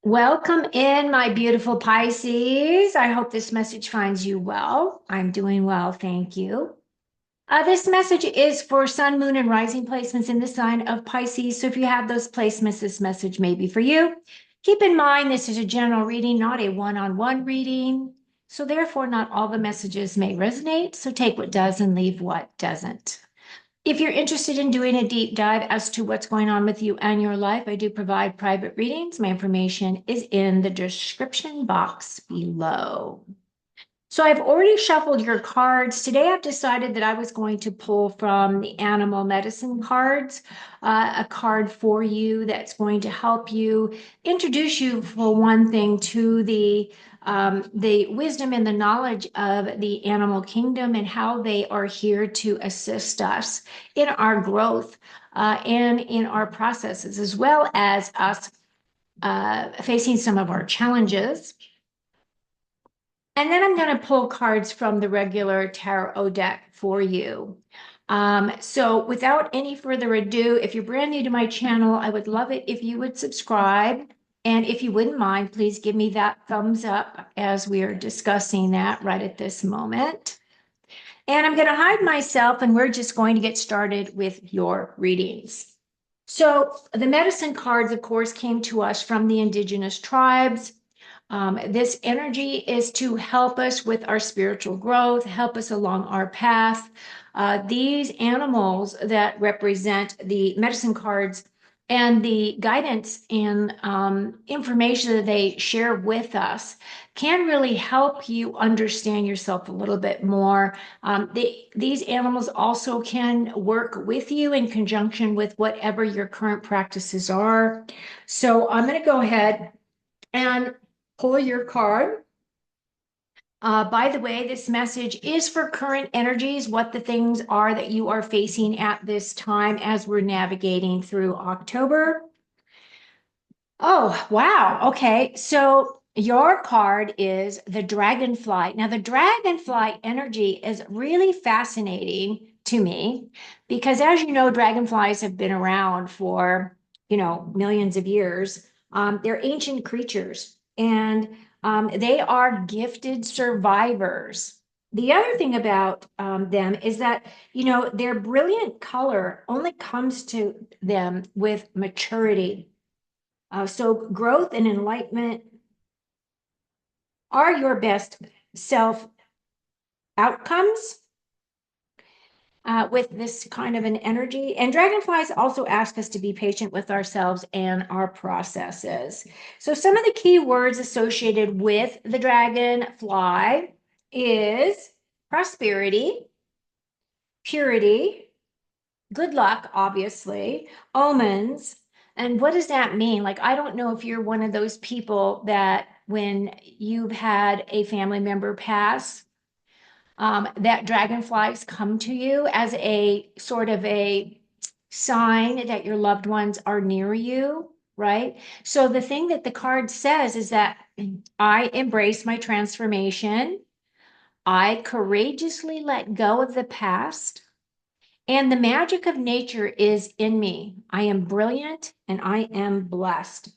Welcome in, my beautiful Pisces. I hope this message finds you well. I'm doing well, thank you. This message is for sun, moon, and rising placements in the sign of Pisces. So if you have those placements, this message may be for you. Keep in mind, this is a general reading, not a one-on-one reading. So therefore, not all the messages may resonate. So take what does and leave what doesn't. If you're interested in doing a deep dive as to what's going on with you and your life, I do provide private readings. My information is in the description box below. So I've already shuffled your cards. Today I've decided that I was going to pull from the animal medicine cards, a card for you that's going to help you introduce you, for one thing, to the wisdom and the knowledge of the animal kingdom and how they are here to assist us in our growth and in our processes, as well as us facing some of our challenges. And then I'm going to pull cards from the regular tarot deck for you. So without any further ado, if you're brand new to my channel, I would love it if you would subscribe. And if you wouldn't mind, please give me that thumbs up as we are discussing that right at this moment. And I'm going to hide myself, and we're just going to get started with your readings. So the medicine cards, of course, came to us from the indigenous tribes. This energy is to help us with our spiritual growth, help us along our path. These animals that represent the medicine cards and the guidance and information that they share with us can really help you understand yourself a little bit more. These animals also can work with you in conjunction with whatever your current practices are. So I'm going to go ahead and pull your card. By the way, this message is for current energies, what the things are that you are facing at this time as we're navigating through October. Oh, wow. Okay. So your card is the dragonfly. Now, the dragonfly energy is really fascinating to me because, as you know, dragonflies have been around for, millions of years. They're ancient creatures and they are gifted survivors. The other thing about them is that, their brilliant color only comes to them with maturity. So growth and enlightenment are your best self outcomes with this kind of an energy. And dragonflies also ask us to be patient with ourselves and our processes. So some of the key words associated with the dragonfly is prosperity, purity, good luck, obviously, omens. And what does that mean? Like, I don't know if you're one of those people that when you've had a family member pass, that dragonflies come to you as a sort of a sign that your loved ones are near you, right? So the thing that the card says is that I embrace my transformation. I courageously let go of the past. And the magic of nature is in me. I am brilliant and I am blessed.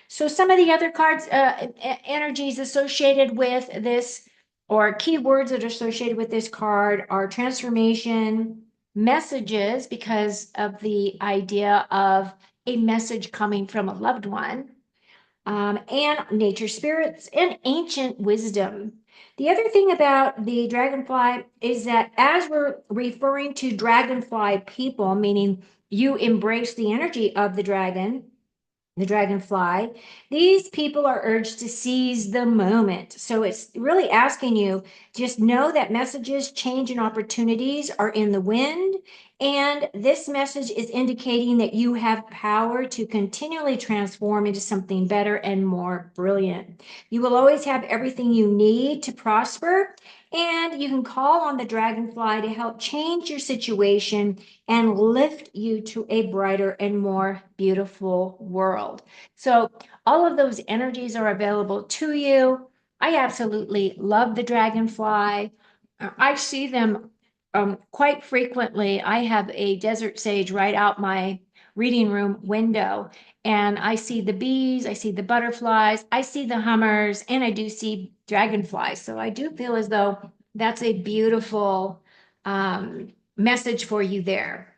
So some of the other cards, energies associated with this, or keywords that are associated with this card, are transformation, messages, because of the idea of a message coming from a loved one, and nature spirits and ancient wisdom. The other thing about the dragonfly is that as we're referring to dragonfly people, meaning you embrace the energy of the dragonfly, these people are urged to seize the moment. So it's really asking you, just know that messages, change, and opportunities are in the wind. And this message is indicating that you have power to continually transform into something better and more brilliant. You will always have everything you need to prosper. And you can call on the dragonfly to help change your situation and lift you to a brighter and more beautiful world. So all of those energies are available to you. I absolutely love the dragonfly. I see them quite frequently. I have a desert sage right out my reading room window, and I see the bees, I see the butterflies, I see the hummers, and I do see dragonflies. So I do feel as though that's a beautiful message for you there.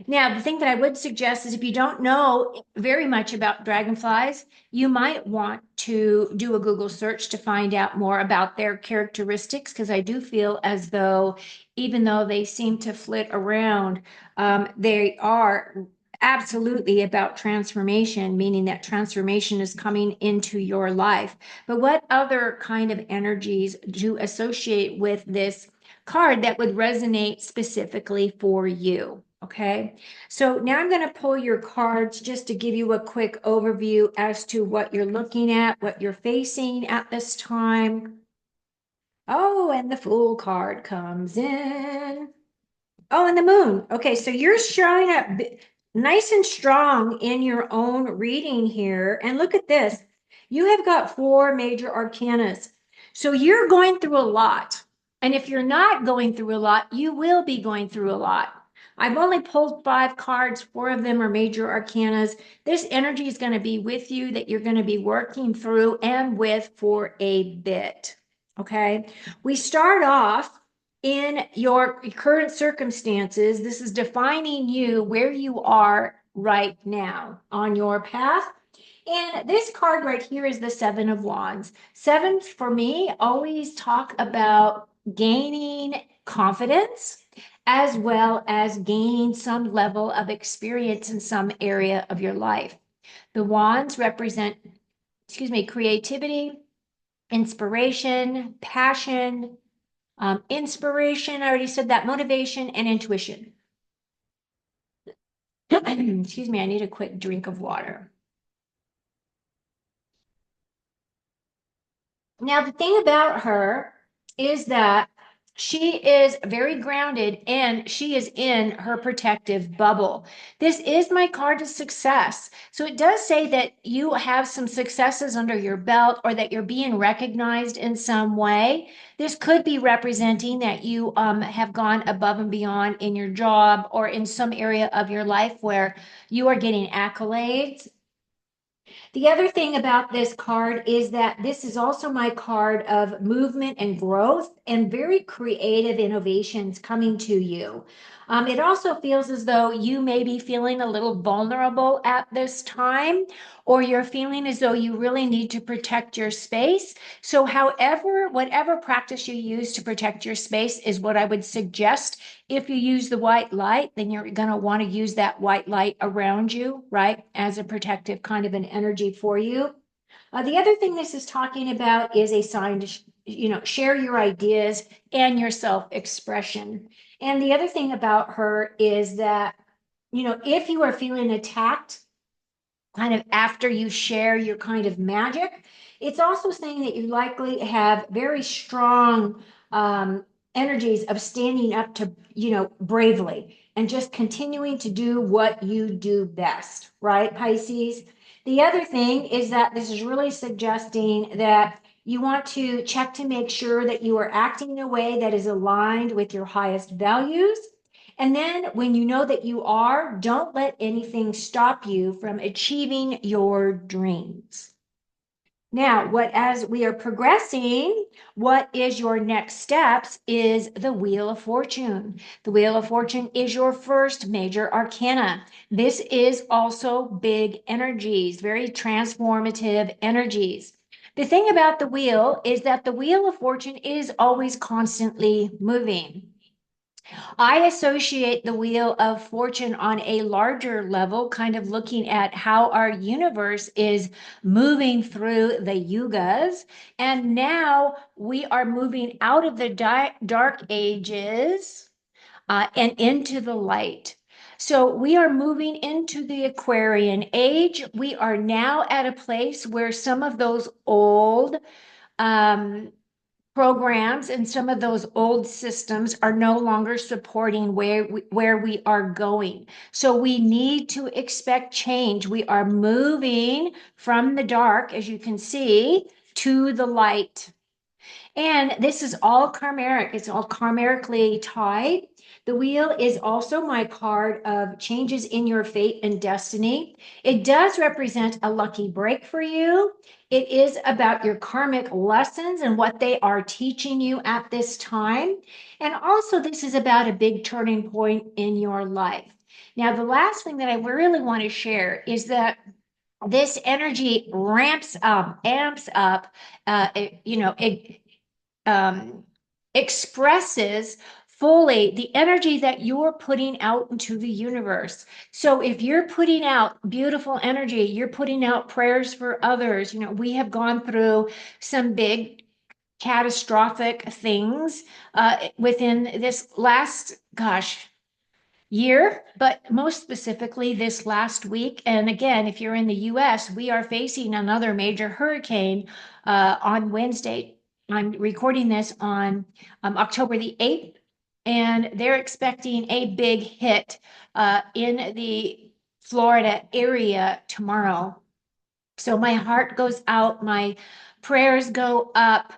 Now, the thing that I would suggest is if you don't know very much about dragonflies, you might want to do a Google search to find out more about their characteristics, because I do feel as though, even though they seem to flit around, they are absolutely about transformation, meaning that transformation is coming into your life. But what other kind of energies do you associate with this card that would resonate specifically for you? Okay, so now I'm going to pull your cards just to give you a quick overview as to what you're looking at, what you're facing at this time. Oh, and the Fool card comes in. Oh, and the moon. Okay, so you're showing up nice and strong in your own reading here. And look at this. You have got four major arcanas. So you're going through a lot. And if you're not going through a lot, you will be going through a lot. I've only pulled five cards, four of them are major arcanas. This energy is going to be with you that you're going to be working through and with for a bit. Okay, we start off in your current circumstances. This is defining you where you are right now on your path. And this card right here is the Seven of Wands. Sevens for me always talk about gaining confidence as well as gaining some level of experience in some area of your life. The wands represent, creativity, inspiration, passion, inspiration, I already said that, motivation, and intuition. Excuse me, I need a quick drink of water. Now, the thing about her is that she is very grounded and she is in her protective bubble. This is my card of success. So it does say that you have some successes under your belt or that you're being recognized in some way. This could be representing that you have gone above and beyond in your job or in some area of your life where you are getting accolades. The other thing about this card is that this is also my card of movement and growth and very creative innovations coming to you. It also feels as though you may be feeling a little vulnerable at this time, or you're feeling as though you really need to protect your space. So, whatever practice you use to protect your space is what I would suggest. If you use the white light, then you're going to want to use that white light around you, right, as a protective kind of an energy for you. The other thing this is talking about is a sign to, share your ideas and your self-expression. And the other thing about her is that, if you are feeling attacked, kind of after you share your kind of magic, it's also saying that you likely have very strong energies of standing up to, bravely and just continuing to do what you do best, right, Pisces? The other thing is that this is really suggesting that you want to check to make sure that you are acting in a way that is aligned with your highest values. And then when you know that you are, don't let anything stop you from achieving your dreams. Now, as we are progressing, what is your next steps is the Wheel of Fortune. The Wheel of Fortune is your first major arcana. This is also big energies, very transformative energies. The thing about the wheel is that the Wheel of Fortune is always constantly moving. I associate the Wheel of Fortune on a larger level, kind of looking at how our universe is moving through the yugas. And now we are moving out of the dark ages and into the light. So we are moving into the Aquarian age. We are now at a place where some of those old um, programs and some of those old systems are no longer supporting where we are going. So we need to expect change. We are moving from the dark, as you can see, to the light. And this is all karmic. It's all karmically tied. The wheel is also my card of changes in your fate and destiny. It does represent a lucky break for you. It is about your karmic lessons and what they are teaching you at this time. And also, this is about a big turning point in your life. Now, the last thing that I really want to share is that this energy ramps up, amps up, it expresses fully the energy that you're putting out into the universe. So if you're putting out beautiful energy, you're putting out prayers for others. We have gone through some big catastrophic things within this last, year, but most specifically this last week. And again, if you're in the US, we are facing another major hurricane on Wednesday. I'm recording this on October the 8th, and they're expecting a big hit in the Florida area tomorrow. So my heart goes out, my prayers go up.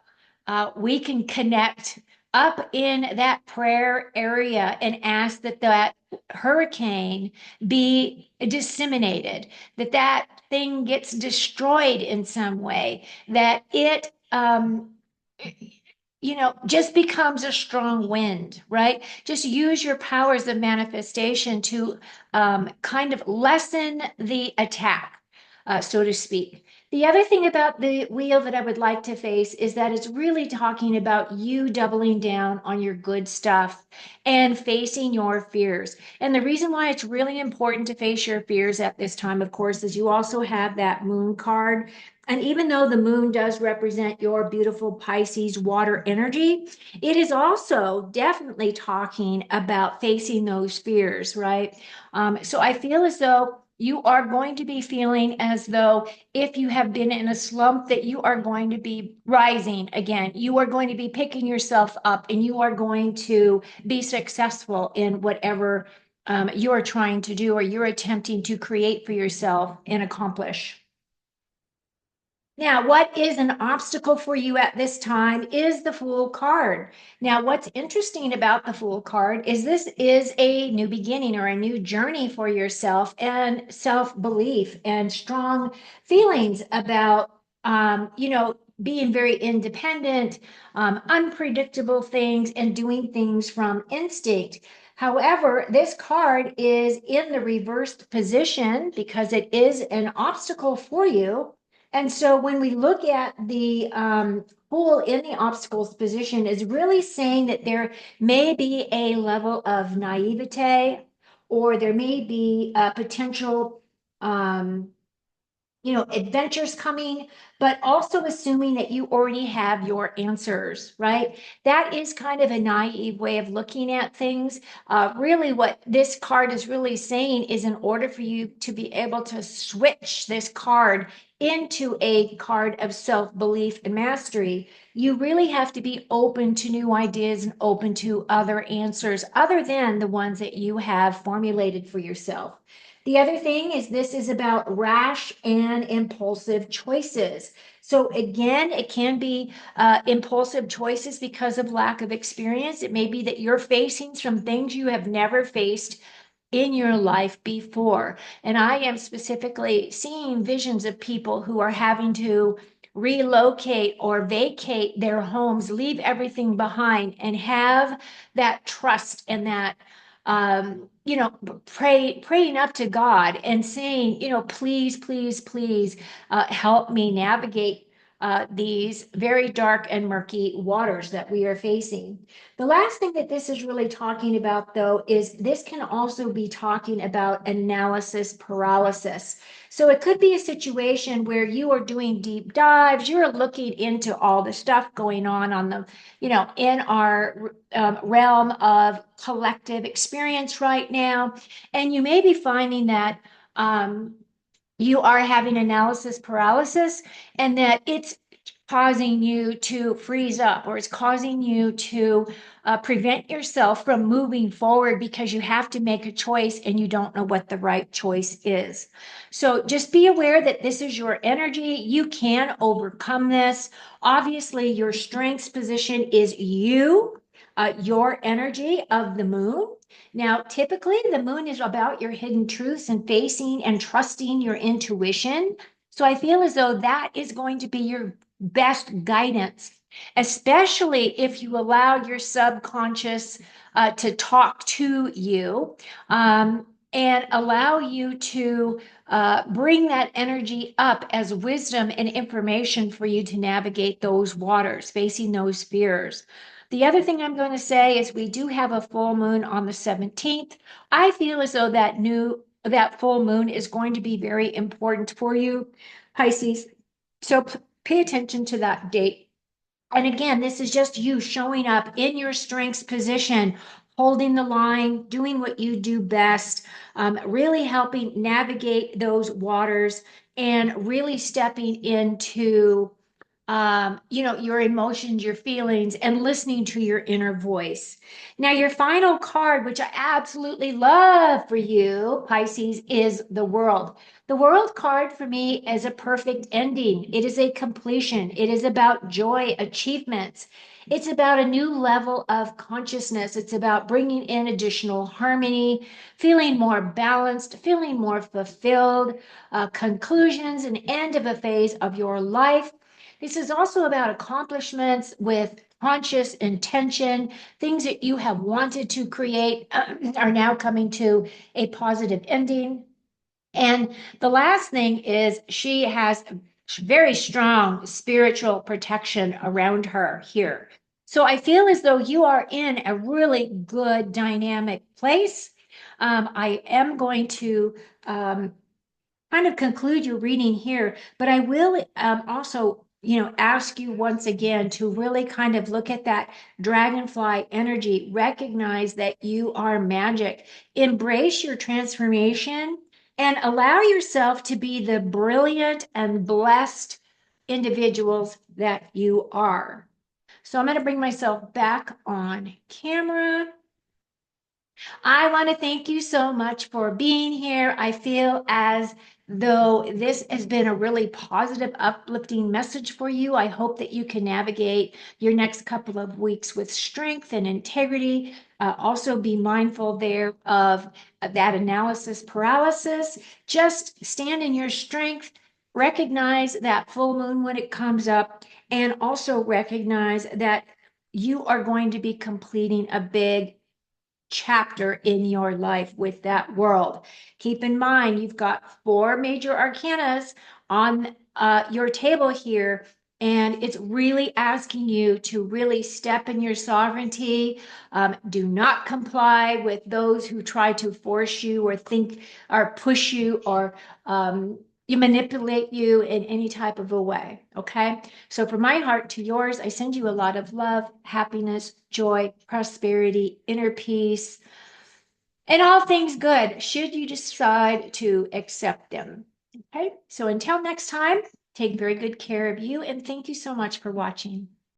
We can connect up in that prayer area and ask that that hurricane be disseminated, that that thing gets destroyed in some way, that it just becomes a strong wind, right? Just use your powers of manifestation to kind of lessen the attack, so to speak. The other thing about the wheel that I would like to face is that it's really talking about you doubling down on your good stuff and facing your fears. And the reason why it's really important to face your fears at this time, of course, is you also have that moon card. And even though the moon does represent your beautiful Pisces water energy, it is also definitely talking about facing those fears, right? So I feel as though you are going to be feeling as though if you have been in a slump, that you are going to be rising again. You are going to be picking yourself up and you are going to be successful in whatever you are trying to do or you're attempting to create for yourself and accomplish. Now, what is an obstacle for you at this time is the Fool card. Now, what's interesting about the Fool card is this is a new beginning or a new journey for yourself and self-belief and strong feelings about, being very independent, unpredictable things, and doing things from instinct. However, this card is in the reversed position because it is an obstacle for you. And so when we look at the Fool in the obstacles position is really saying that there may be a level of naivete or there may be a potential adventures coming, but also assuming that you already have your answers, right? That is kind of a naive way of looking at things. Really, what this card is really saying is in order for you to be able to switch this card into a card of self-belief and mastery, you really have to be open to new ideas and open to other answers other than the ones that you have formulated for yourself. The other thing is this is about rash and impulsive choices. So again, it can be impulsive choices because of lack of experience. It may be that you're facing some things you have never faced in your life before. And I am specifically seeing visions of people who are having to relocate or vacate their homes, leave everything behind, and have that trust and that praying up to God and saying, please, please, please help me navigate these very dark and murky waters that we are facing. The last thing that this is really talking about, though, is this can also be talking about analysis paralysis. So it could be a situation where you are doing deep dives, you're looking into all the stuff going on the, in our realm of collective experience right now, and you may be finding that you are having analysis paralysis and that it's causing you to freeze up, or it's causing you to prevent yourself from moving forward because you have to make a choice and you don't know what the right choice is. So just be aware that this is your energy. You can overcome this. Obviously, your strengths position is you, your energy of the moon. Now, typically, the moon is about your hidden truths and facing and trusting your intuition. So I feel as though that is going to be your best guidance, especially if you allow your subconscious to talk to you, and allow you to bring that energy up as wisdom and information for you to navigate those waters, facing those fears. The other thing I'm going to say is we do have a full moon on the 17th. I feel as though that full moon is going to be very important for you, Pisces. So pay attention to that date. And again, this is just you showing up in your strengths position, holding the line, doing what you do best, really helping navigate those waters and really stepping into your emotions, your feelings, and listening to your inner voice. Now, your final card, which I absolutely love for you, Pisces, is the World. The World card for me is a perfect ending. It is a completion. It is about joy, achievements. It's about a new level of consciousness. It's about bringing in additional harmony, feeling more balanced, feeling more fulfilled, conclusions, and end of a phase of your life. This is also about accomplishments with conscious intention. Things that you have wanted to create are now coming to a positive ending. And the last thing is she has very strong spiritual protection around her here. So I feel as though you are in a really good dynamic place. I am going to kind of conclude your reading here, but I will also, ask you once again to really kind of look at that dragonfly energy, recognize that you are magic, embrace your transformation, and allow yourself to be the brilliant and blessed individuals that you are. So I'm going to bring myself back on camera. I want to thank you so much for being here. I feel as though this has been a really positive, uplifting message for you. I hope that you can navigate your next couple of weeks with strength and integrity. Also, be mindful there of that analysis paralysis. Just stand in your strength, recognize that full moon when it comes up, and also recognize that you are going to be completing a big chapter in your life with that world. Keep in mind, you've got four major arcanas on your table here, and it's really asking you to really step in your sovereignty. Do not comply with those who try to force you or think or push you or you manipulate you in any type of a way. Okay. So from my heart to yours, I send you a lot of love, happiness, joy, prosperity, inner peace, and all things good, should you decide to accept them. Okay. So until next time, take very good care of you, and thank you so much for watching.